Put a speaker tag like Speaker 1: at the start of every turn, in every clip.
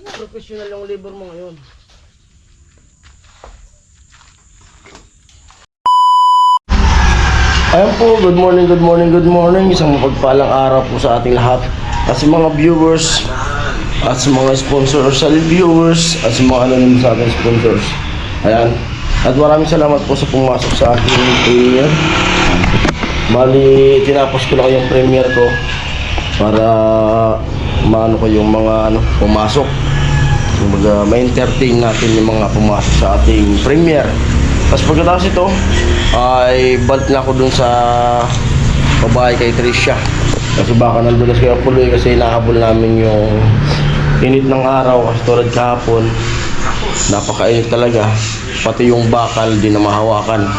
Speaker 1: Professional yung labor mo ngayon. Ayan po, good morning, good morning, good morning. Isang mapagpalang araw po sa ating lahat. At sa mga viewers, at sa mga sponsors, sa viewers, at sa mga anonim sa ating sponsors. Ayan. At maraming salamat po sa pumasok sa aking premiere. Bali, tinapos ko lang yung premiere ko para maano ko yung mga pumasok. Ma-entertain natin yung mga pumasok sa ating premiere. Tapos pagkatapos ito, ay balik na ako dun sa babae kay Tricia. Kasi baka nandulas kayo puloy kasi nahabol namin yung init ng araw. Kasi tulad kahapon, napakainit talaga. Pati yung bakal di na mahawakan.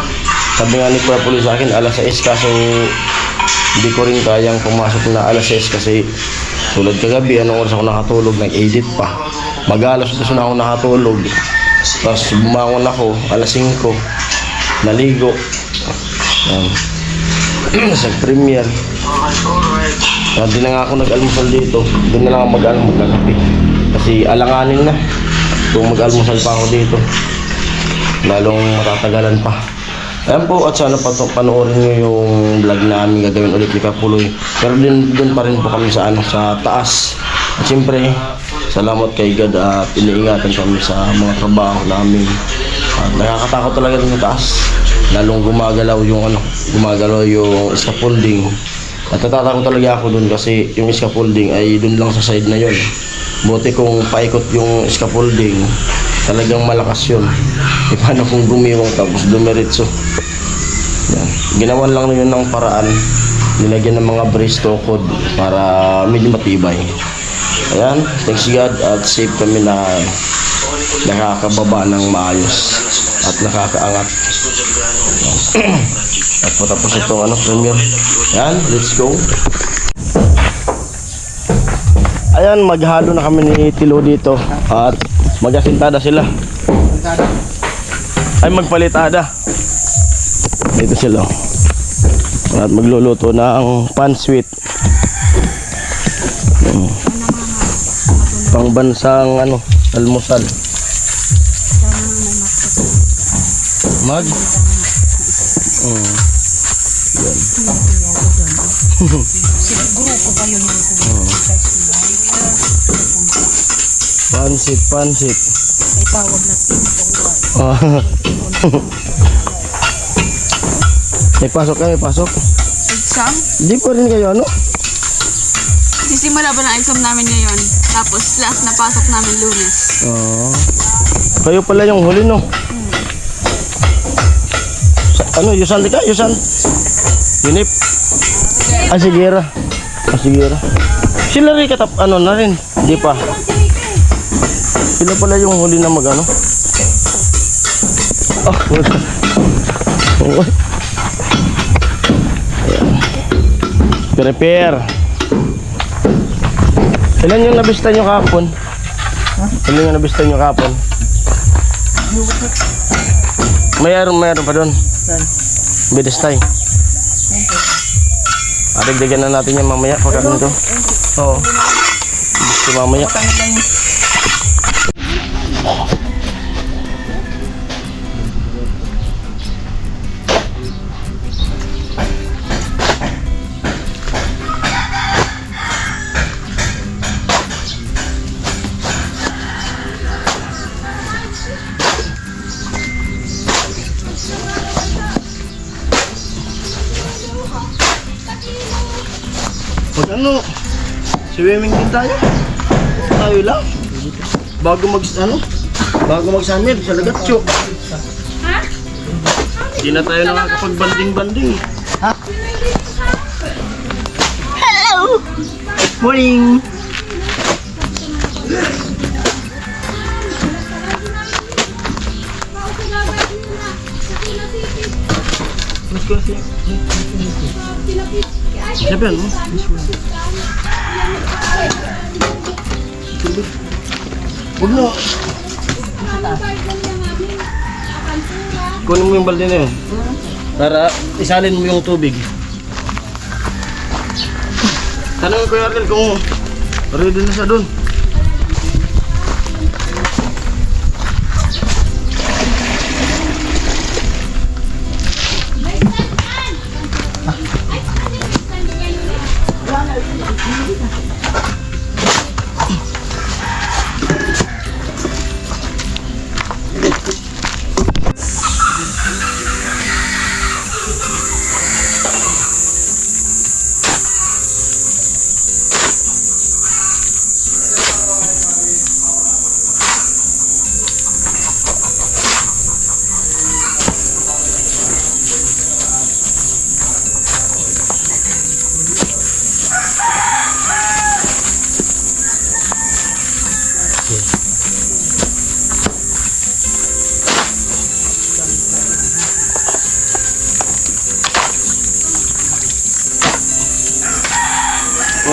Speaker 1: Sabi nga ni Kuya Puloy sa akin, alas 6 kaso hindi ko rin kayang pumasok na alas 6 kasi tulad kagabi, anong oras ako nakatulog, nag-edit pa. Mag-alas 2 na ako nakatulog. Tapos bumangon ako, alas 5, naligo. Nag-premiere. Hindi na nga ako nag-almusal dito. Doon na lang ako mag-almusal kasi alanganin na kung mag-almusal pa ako dito. Lalong matatagalan pa. Ayan po, at sana panoorin nyo yung vlog namin gagawin ulit ni Kapuloy. Pero doon pa rin po kami sa taas. At siyempre, salamat kay God at iniingatan kami sa mga trabaho namin. At nakakatakot talaga dun sa taas. Lalong gumagalaw yung scaffolding. At natatakot talaga ako dun kasi yung scaffolding ay dun lang sa side na yon. Buti kung paikot yung scaffolding, talagang malakas yun. E paano kung gumiwang tapos dumiretso? Yan. Ginawan lang yun ng paraan. Nilagyan ng mga brace to code para medyo matibay. Ayan, thanks God at safe kami na nakakababa ng maayos at nakakaangat. At patapos itong premiere. Ayan, let's go. Ayan, maghalo na kami ni Tilo dito at magasintada sila. Ay, magpalitada. Dito sila. At magluluto ng pansweet. Pangbansang almusal. Yan. Pansit.
Speaker 2: May tawag na pinto.
Speaker 1: May pasok.
Speaker 2: Exam?
Speaker 1: Hindi pa rin kayo
Speaker 2: Sisimula ba ng exam namin ngayon? Tapos last na pasok namin Lunes.
Speaker 1: Kayo pala yung huli, no? Yusan di ka? Yusan? Unip? Sigera. Sila rin katap, na rin? Hindi pa. Sila pala yung huli na mag-. Prepare. Ilan yung nabista nyo kahapon? Ilan yung nabista nyo kahapon? Mayroon pa doon. Bidestay. Dagdagan na natin yan mamaya pagka nito. Oo. Gusto mamaya. Swimming din tayo. Tayo lang. Bago mag-summer sa Lagatcho. Ha? Hindi na tayo nakakapag-banding-banding. Ha? Hello! Morning! Mas ko siya. Sabihan mo? Huwag na. Kunin mo yung balde na yun. Para isalin mo yung tubig. Tanong ko Arlel kung ready na siya doon.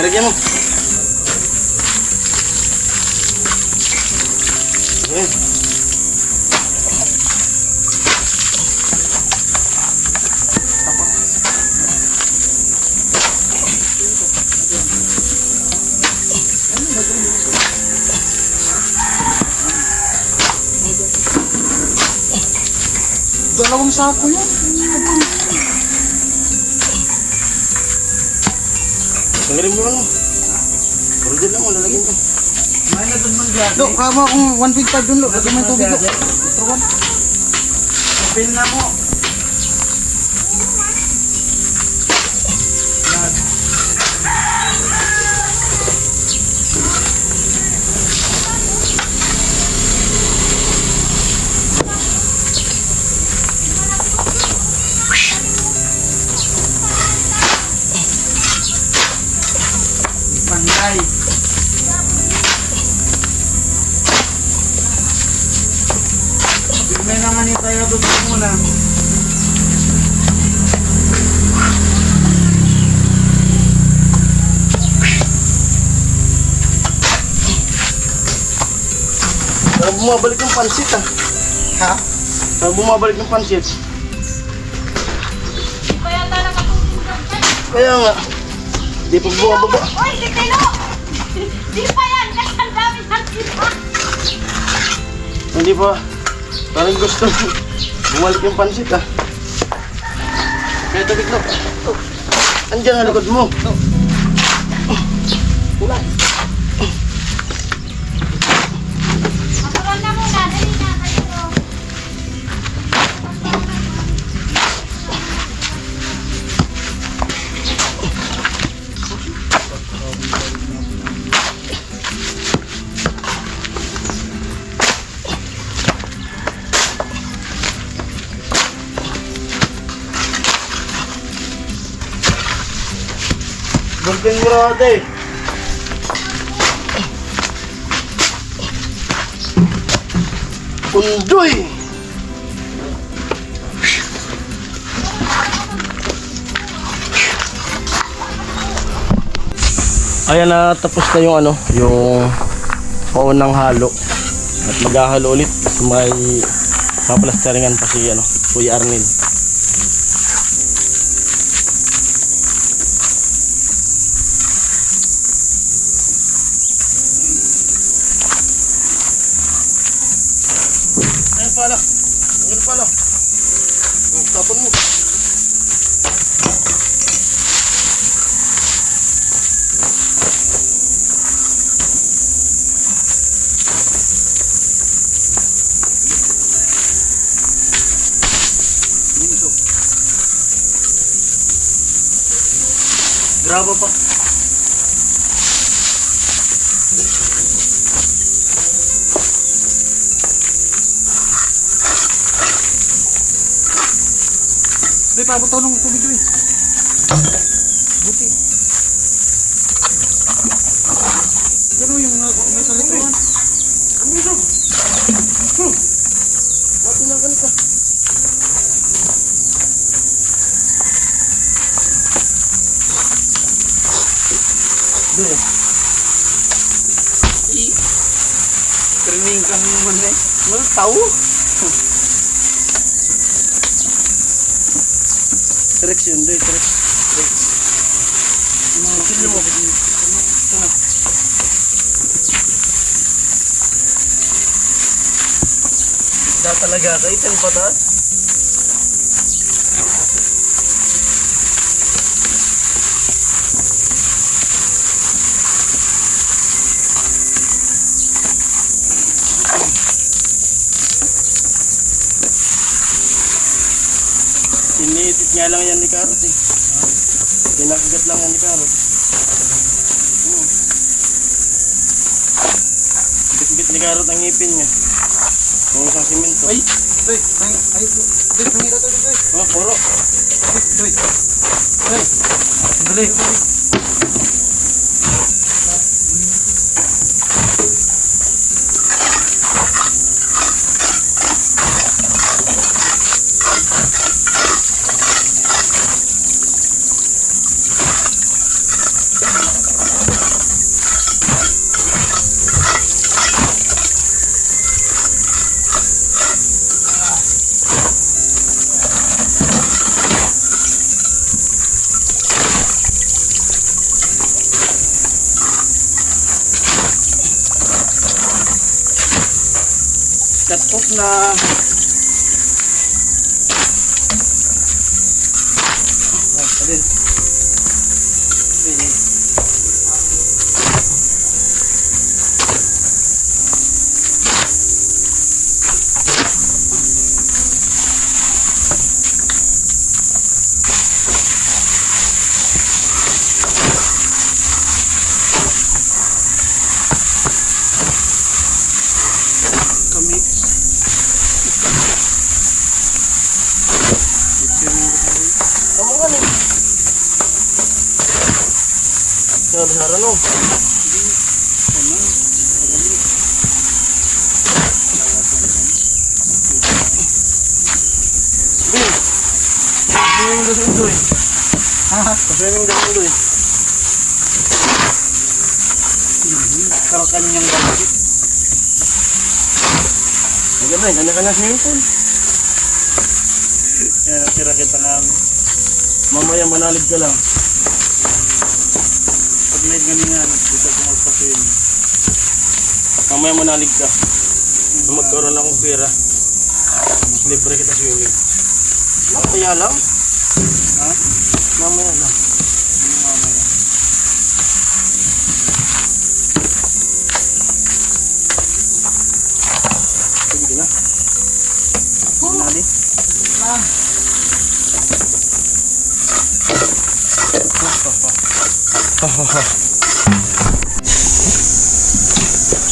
Speaker 1: Lagyan mo. Ayan.
Speaker 3: Dalawang sako yan.
Speaker 1: Tanggalin mo ano. Puro dyan lang mo, lalagyan ko.
Speaker 3: Lo, kama akong 1.5 dun lo. Lagyan mo yung tubig lo. Turuan.
Speaker 4: Pin na mo. Pangay. May nangan ni tayo doon muna.
Speaker 1: Bumabalik yung pansit ah.
Speaker 3: Ha?
Speaker 1: Bumabalik yung pansit.
Speaker 2: Di pa yata nakatulog dyan.
Speaker 1: Kaya nga. Di pa bumababa.
Speaker 2: Uy, si Tino! Di pa yan! Kasi ang dami ng iba!
Speaker 1: Hindi pa. Parang gusto. Bumalik yung pansit ah. Kaya tabig lo. Andiyan ang likod mo. Kulay.
Speaker 2: Maturon na muna, dali na tayo.
Speaker 1: Bunting murada eh. Undoy! Ayan na, tapos na yung ano, yung paunang halo. At maghahalo ulit. May paplasteringan pa si ano, Kuya Arnel. Ayan pala. Ayan pala. Tapon mo. Graba pa.
Speaker 3: May pabuto ng tubig doon. Buti. Pero yung nasa likuran.
Speaker 1: Ano ito? Mati na ka. Doon.
Speaker 4: Training ka naman eh.
Speaker 1: Ano tao? Trex yun, doy, trex. Trex. Sino mo? Da talaga ka, itang patas. nga lang yan ni Karot eh. Pinakagat lang yan ni Karot. Bit-bit ni Karot ang ngipin niya. Kung isang simento.
Speaker 3: Ay, doy, ay, doy, pangita to, doy.
Speaker 1: Oh, puro.
Speaker 3: Doy. Doy. Dali.
Speaker 1: Cut off na.
Speaker 3: Dali.
Speaker 1: Kami. Kamu kan nih. Sara no. Swimming dah sudah. Swimming dah sudah. Kalau kanyang gamit. Maganda, kanya-kanya swimming pool. Yan, natira kita namin. Mamaya manalig ka lang. Pag-live ganyan, dito ko magpa-swimming. Mamaya manalig ka. Nung magkaroon akong pera, libre kita swimming. Mamaya lang. Ha? Mamaya lang. Mamaya. Sige na. Nali.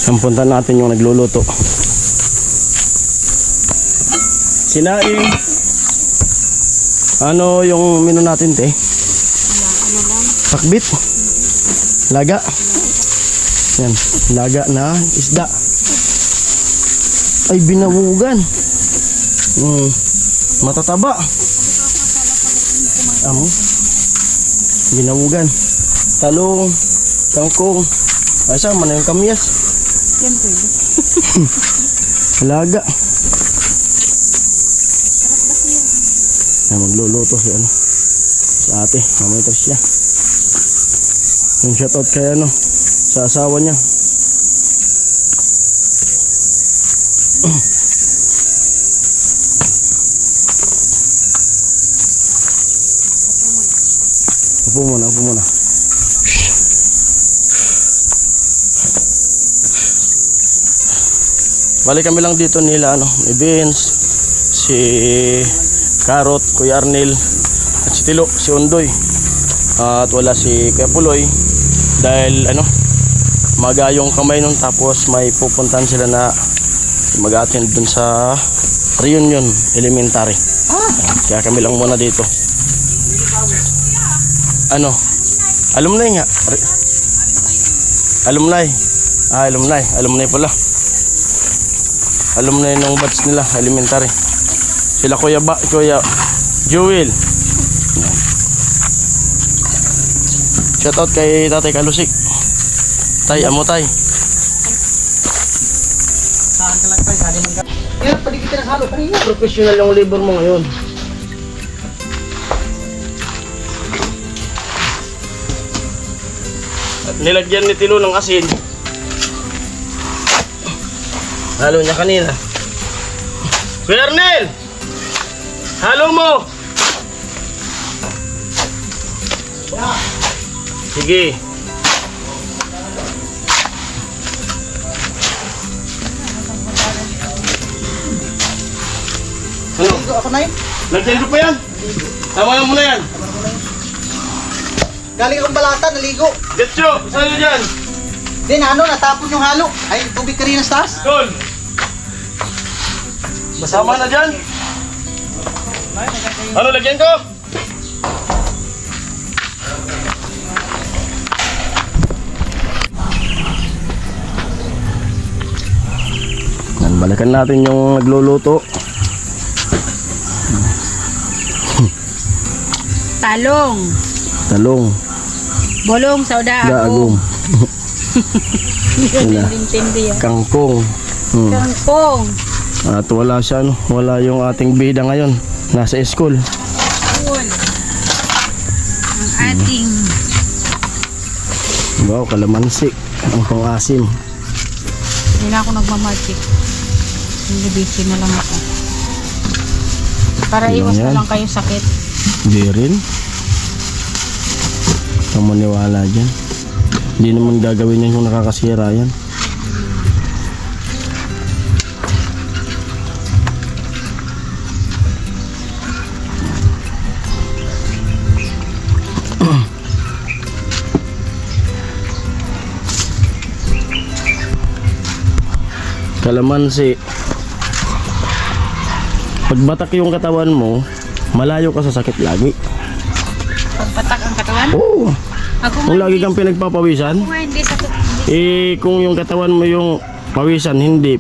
Speaker 1: Sampuntan natin yung nagluluto. Sinaing. Ano yung menu natin, te?
Speaker 2: Ano lang.
Speaker 1: Pakbit. Laga. Yan, laga na isda. Ay, binawugan. Matataba. Amo. Binawugan. Talong, kangkong. Ay, sama na yung kamyas.
Speaker 2: Yan pwede.
Speaker 1: Laga. Ay, magluluto si ano. Si ate, mamaya siya. Yung shoutout kay ano, sa asawa niya. Upo muna, upo muna. Balik kami lang dito nila ano, ni Vince, si Karot, Kuya Arnel, at si Tilo, si Undoy. At wala si Kuya Puloy dahil ano, maga yung kamay nun, tapos may pupuntahan sila na mag-attend dun sa reunion elementary. Kaya kami lang muna dito. Ano? Alumni nga. Alumni. Alumni pala. Alumni ng batch nila, elementary. Sila Kuya Jewel. Shoutout kay Tatay Kalusik. Tay, amo tay.
Speaker 3: Saan ka lang tayo, saan man ka. Yan, pwede kita naghalo kanina.
Speaker 1: Professional yung labor mo ngayon. At nilagyan ni Tilo ng asin. Halo niya kanina. Kuya Arnel! Halo mo! Sige. Ano?
Speaker 3: Ako na yun.
Speaker 1: Nagtendo pa yan? Tama mo na yan.
Speaker 3: Galing akong balata, naligo.
Speaker 1: Getcho, saan nyo dyan?
Speaker 3: Then ano, natapon yung halo. Ay, tubig ka rin sa taas.
Speaker 1: Doon. Masama na dyan. Ano, lagyan ko? Yan, balikan natin yung nagluluto.
Speaker 2: Talong.
Speaker 1: Talong,
Speaker 2: Bolong sa
Speaker 1: daagong,
Speaker 2: Hindi ko nintindi yan.
Speaker 1: kangkong.
Speaker 2: Kangkong.
Speaker 1: At wala siya, no? Wala yung ating bida ngayon. Nasa school.
Speaker 2: Cool. Ang ating
Speaker 1: Wow, kalamansi. Ang pang-asim.
Speaker 2: hindi na ako nagmamagic. Hindi busy na lang ako. Para
Speaker 1: Yun
Speaker 2: iwas
Speaker 1: yan.
Speaker 2: na lang kayo sakit.
Speaker 1: Di rin. Huwag mo maniwala dyan. Hindi naman gagawin yan kung nakakasira yan. Kalamansi. Pag batak yung katawan mo, malayo ka sa sakit lagi.
Speaker 2: Pagpatak ang katawan.
Speaker 1: Oo.
Speaker 2: Ako
Speaker 1: Kung
Speaker 2: nga,
Speaker 1: lagi kang pinagpapawisan,
Speaker 2: ako nga hindi sa
Speaker 1: kung yung katawan mo yung pawisan hindi,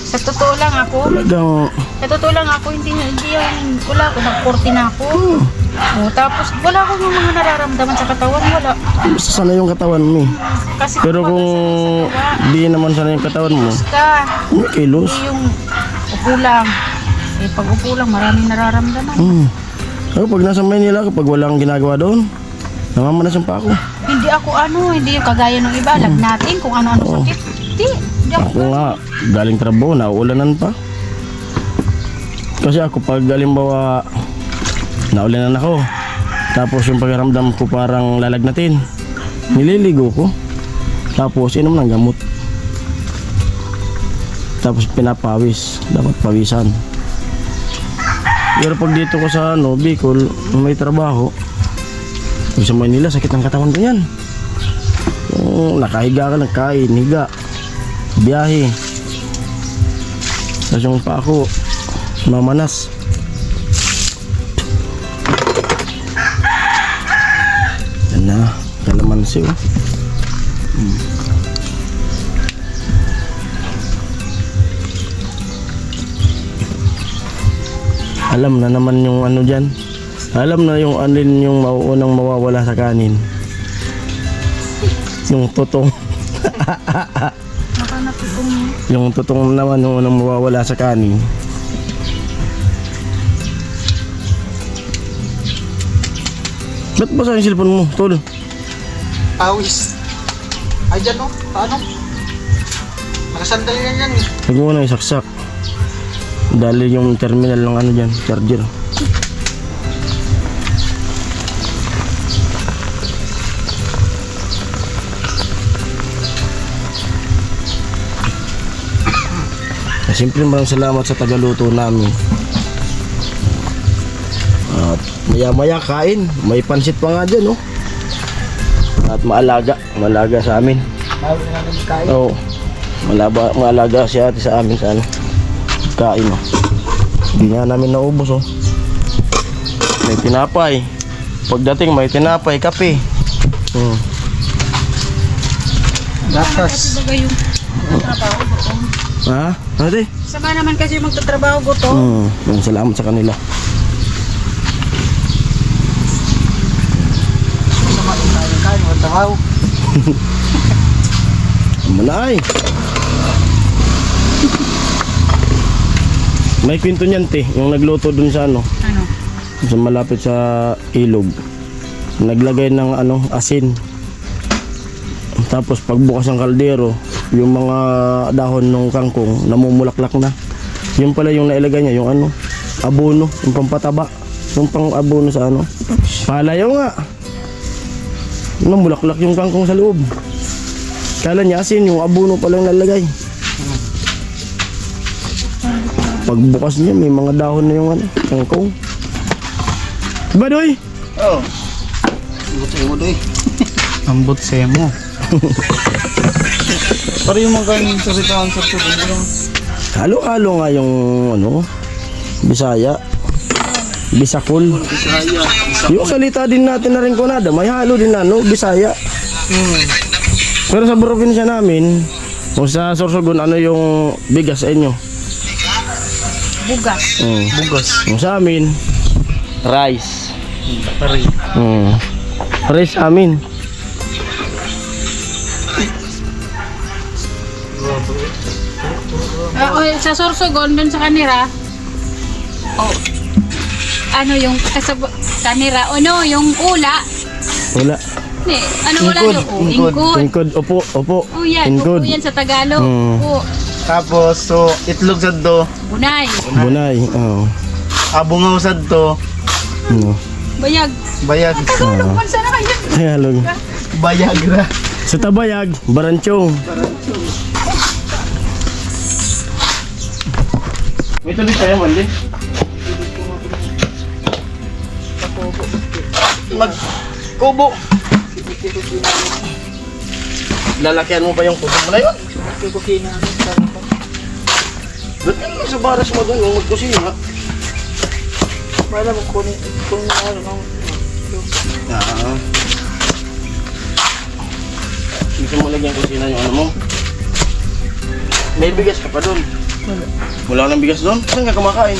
Speaker 2: sa totoo lang ako.
Speaker 1: talagang
Speaker 2: Sa totoo lang ako, hindi yung, wala ako, nag-40 na ako. Tapos wala akong yung mga nararamdaman sa katawan, wala.
Speaker 1: basta sana yung katawan mo eh.
Speaker 2: Kasi
Speaker 1: Pero
Speaker 2: kumbaga
Speaker 1: kung
Speaker 2: sa gawa,
Speaker 1: di naman sana yung katawan mo,
Speaker 2: ka,
Speaker 1: may kilos.
Speaker 2: hindi yung upo lang. Pag upo lang, maraming nararamdaman.
Speaker 1: Ako pag nasa Maynila, kapag walang ginagawa doon, namamanas pa ako.
Speaker 2: Hindi ako hindi yung kagaya ng iba, lagnatin kung ano-ano sakit. Hindi ako.
Speaker 1: Ako nga, galing trabaho, nauulanan pa. Kasi ako pag halimbawa, naulanan ako. Tapos yung pagramdam ko parang lalagnatin. Nililigo ko. Tapos inom ng gamot. Tapos pinapawis. Dapat pawisan. Pero pag dito ko sa Bicol, may trabaho. Sa Manila, sakit ng katawan ko yan. Yung nakahiga ka lang, kain, higa, biyahe. Tapos yung pa ako, mamanas. Yan na, kalamansi oh. Alam na naman yung ano dyan. Alam na yung alin yung mauunang mawawala sa kanin. Yung tutong.
Speaker 2: Nakanap itong
Speaker 1: Yung tutong naman yung unang mawawala sa kanin. Ba't basa yung cellphone mo, tol?
Speaker 3: Pawis. Ay, dyan no? Paano? Nakasandal yan yan eh.
Speaker 1: Huwag mo na isaksak. Dali yung terminal ng ano dyan, charger. Siyempre maraming salamat sa tagaluto namin. At maya-maya kain. May pansit pa nga dyan, oh. At maalaga sa amin.
Speaker 3: Bago na namin kain.
Speaker 1: Oo. Maalaga si ate sa amin sa ano. Kain, oh. Hindi nga namin naubos, oh. May tinapay. Pagdating may tinapay, kape.
Speaker 3: Gatas.
Speaker 2: baga yung magtatrabaho gutom.
Speaker 1: Ha? Ate?
Speaker 2: Sama naman kasi yung magtatrabaho gutom.
Speaker 1: Salamat sa kanila.
Speaker 3: Sama yung kain. Walang trabaho.
Speaker 1: Manay. May kwento niyan, te. Yung nagluto dun sa ano.
Speaker 2: Ano?
Speaker 1: Sa malapit sa ilog. Naglagay ng ano, asin. Tapos pagbukas ng kaldero, yung mga dahon ng kangkong namumulaklak na. Yung pala yung nailagay niya, yung ano, abono, yung pampataba. Yung pang abono sa ano. Palayaw nga. Namulaklak yung kangkong sa loob. Kala niya asin, yung abono pa lang nalagay. Pagbukas niya, may mga dahon na yung ano, kangkong. Diba, Doy?
Speaker 4: Oh.
Speaker 3: Buti mo doy.
Speaker 4: Ambot semo. Para yung mga ganyan sa ritaan sa tubo.
Speaker 1: Halo-halo nga yung ano, Bisaya. Bisakol.
Speaker 4: Bisaya.
Speaker 1: Yung salita din natin na rin kunada, may halo din na, no? Bisaya. Pero sa probinsya namin, o sa Sorsogon, ano yung bigas sa inyo?
Speaker 2: Bugas.
Speaker 4: Bugas.
Speaker 1: Yung sa amin, rice.
Speaker 4: Pare.
Speaker 1: Rice sa amin.
Speaker 2: Sa Sorsogon, dun sa kanira, ano yung kanira, yung ula.
Speaker 1: Wala.
Speaker 2: Ano wala
Speaker 4: Ingkod,
Speaker 2: yung
Speaker 4: ingkod.
Speaker 1: Ingkod, opo.
Speaker 2: Oh yan,
Speaker 1: Ingkod.
Speaker 2: upo yan sa Tagalog. Upo.
Speaker 4: Tapos, so, itlog sad to.
Speaker 2: Bunay.
Speaker 1: Bunay. Oo.
Speaker 4: Abungaw sad to.
Speaker 1: Ano?
Speaker 2: Bayag.
Speaker 4: Bayag.
Speaker 2: Tagalog man sana kayo.
Speaker 1: Tagalog.
Speaker 4: Bayagra.
Speaker 1: Sa Tabayag, Baranchong.
Speaker 4: May tuloy tayo, Mandi.
Speaker 1: Magkubo. Lalakyan mo pa yung kubo mo na yun. Doon ka lang sa baras mo doon, yung magkusina.
Speaker 4: Para mo kunin ano ng
Speaker 1: Gusto mo lagyan kusina yung ano mo? May bigas ka pa doon. Wala nang bigas doon? Saan ka kumakain?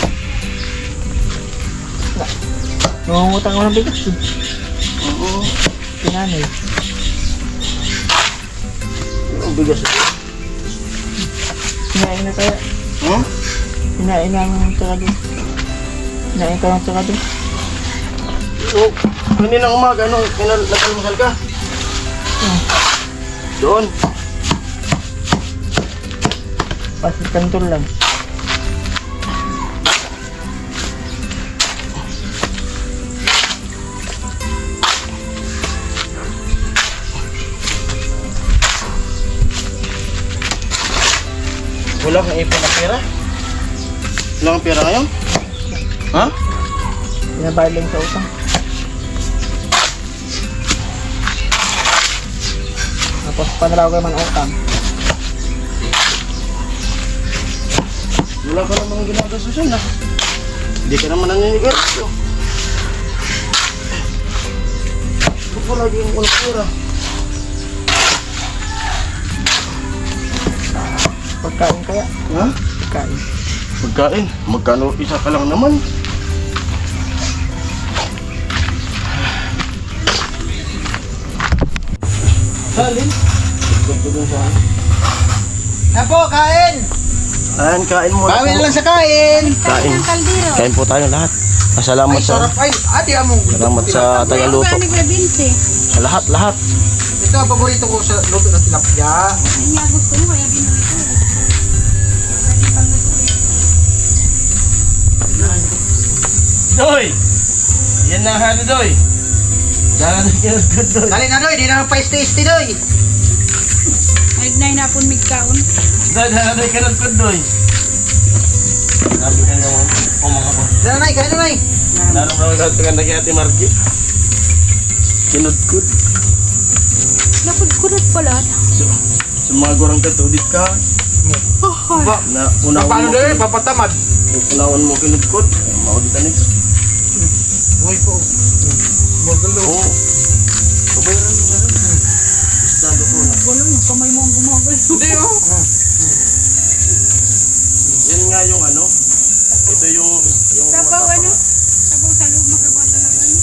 Speaker 4: nangungutang ko ng bigas.
Speaker 1: Oo.
Speaker 4: Pinanay.
Speaker 1: Ang bigas.
Speaker 4: Kinain na tayo.
Speaker 1: Hmm?
Speaker 4: Kinain namin ng tsaka doon. Kinain ka ng tsaka doon.
Speaker 1: Oo. Kanina umaga, ano? Nag-almusal ka? Doon.
Speaker 4: Pasit kantol lang.
Speaker 1: Wala kang ipon na pera? Wala kang pera ngayon? Ha?
Speaker 4: Pinabayad lang sa utang. Tapos panalaw ko man utang.
Speaker 1: Wala ka namang ginagastusan na. Hindi ka naman naninigarilyo. Ba't wala yung walang pera?
Speaker 4: Pagkain kaya?
Speaker 1: Ha?
Speaker 4: Pagkain.
Speaker 1: Pagkain? Magkano isa ka lang naman? Salin? Gusto dun sa
Speaker 3: Na po, kain!
Speaker 1: ayan, kain mo
Speaker 3: Bawi na lang sa kain!
Speaker 1: Kain.
Speaker 2: Ng kaldero.
Speaker 1: Kain po tayo lahat. Salamat
Speaker 3: Ay,
Speaker 1: sa
Speaker 3: sarap ay. Ate, among.
Speaker 1: salamat sa tagaluto.
Speaker 2: Ano ba binti?
Speaker 1: Sa lahat.
Speaker 3: Ito ang paborito ko sa luto ng tilapia.
Speaker 2: Ay niya gusto mo kaya binili ko.
Speaker 1: Doy! Yan na hali, Doy. Dala na kinagod, Doy.
Speaker 3: Dali na doy, di na pa-tasty doy.
Speaker 2: Ay na inapon migkaon.
Speaker 1: Doy, dala na kinagod, Doy. Sabi ka naman, kumanga ko.
Speaker 3: Dali na, kain na nay.
Speaker 1: Lalo na magkatagan na kay Ate Marky. Kinudkod.
Speaker 2: Napudkurot pala.
Speaker 1: Sa mga gurang katudit ka,
Speaker 3: Ba,
Speaker 1: na unawan
Speaker 3: paano
Speaker 1: mo,
Speaker 3: doy? Papatamad.
Speaker 1: unawan mo kinudkod. Mauditan nito.
Speaker 3: Uy po. Magalo.
Speaker 1: Oo. Kabayaran mo na rin. Isda luto na.
Speaker 2: Wala yung kamay mo ang gumagal.
Speaker 3: Hindi oh.
Speaker 1: Yan nga yung ano. Ito yung
Speaker 2: Sabaw ano? Sabaw sa loob magkabata talaga ano?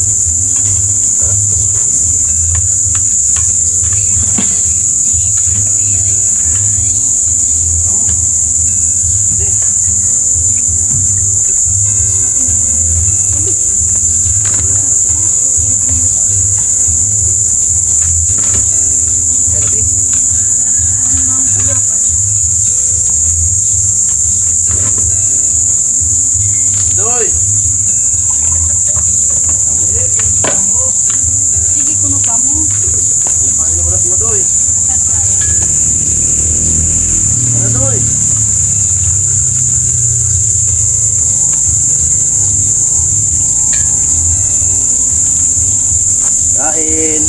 Speaker 1: kain.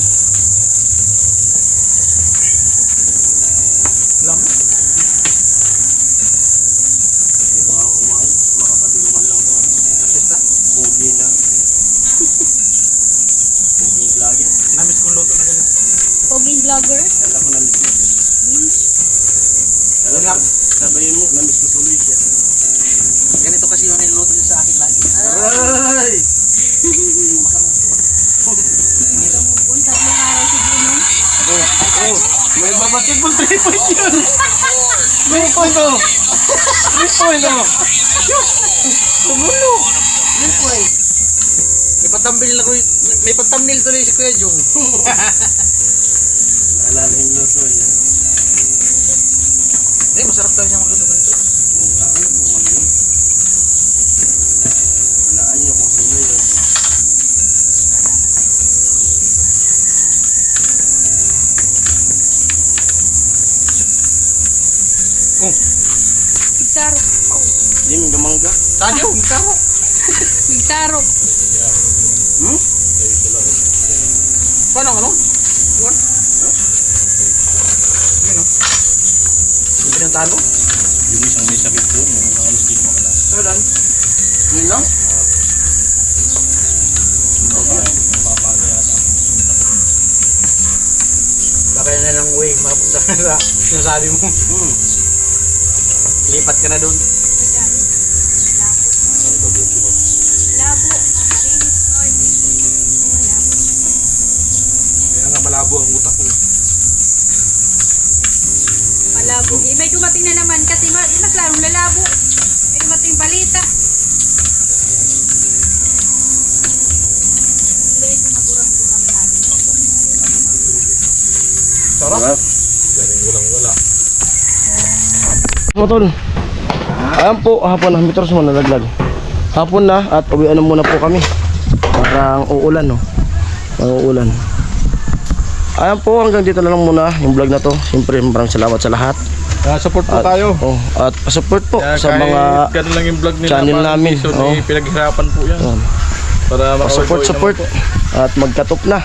Speaker 3: Lang.
Speaker 1: Dito nga ako kumain. Makatabi naman lang to.
Speaker 3: Artista.
Speaker 1: Pogi na. Pogi vlogger.
Speaker 3: Namiss kong luto na ganito.
Speaker 2: Poging vlogger.
Speaker 1: Kala ko namiss mo. Kala
Speaker 3: Wala.
Speaker 1: ko, sabayin mo, namiss ko tuloy siya.
Speaker 3: Ganito kasi yung niluto niya sa akin lagi.
Speaker 1: Aray!
Speaker 2: Tatlong araw si Bruno.
Speaker 1: Oh, may babasketball 3 point yun! 3 point oh! 3 point oh! Tumulo! 3 point!
Speaker 3: May patambil na ko, may patamnil tuloy si Kuya Jung.
Speaker 1: Naalala yung luto niya.
Speaker 3: Hindi, masarap daw siyang magluto ganito.
Speaker 1: Ano po mami? Walaan niyo kung sino yun.
Speaker 2: Pigsaro.
Speaker 1: Hindi, may gamangga.
Speaker 3: Saan yun? Karo.
Speaker 2: Pigsaro.
Speaker 1: Hmm?
Speaker 3: Paano ano? Yun? Yun o. Yung pinuntahan mo?
Speaker 1: Yung isang may sakit doon, yung mga alas di makala.
Speaker 3: Saan?
Speaker 1: Yun lang?
Speaker 3: Baka yan na lang way, mapunta ka sa sinasabi mo. Lipat ka na doon.
Speaker 2: Labo. Marinis Norte.
Speaker 3: Kaya nga malabo ang utak ko.
Speaker 2: Malabo. Eh, may dumating na naman kasi mas lalong lalabo. May dumating balita. Hindi, gumagurang-gurang natin.
Speaker 1: Sarap. Motol. Ayan po, hapon na metros mo nalaglag. Hapon na at uwian na muna po kami. Parang uulan no. Uulan. Ayan po, hanggang dito na lang muna yung vlog na to. Siyempre, maraming salamat sa lahat.
Speaker 3: Support po
Speaker 1: At,
Speaker 3: tayo.
Speaker 1: oh, at support po
Speaker 3: Kaya
Speaker 1: sa
Speaker 3: kahit
Speaker 1: mga
Speaker 3: ganun lang yung vlog nila,
Speaker 1: channel
Speaker 3: parang
Speaker 1: namin.
Speaker 3: So,
Speaker 1: Oh.
Speaker 3: pinaghirapan po yan.
Speaker 1: oh,
Speaker 3: Para
Speaker 1: support at magkatop na.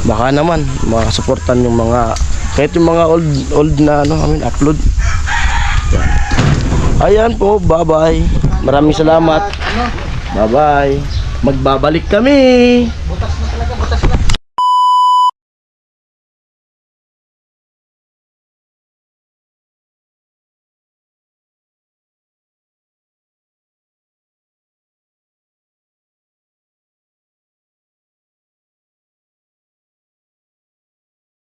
Speaker 1: Baka naman makasuportan yung mga kahit yung mga old na upload. Yan. Ayan po, bye-bye. Maraming salamat. Bye-bye. Magbabalik kami.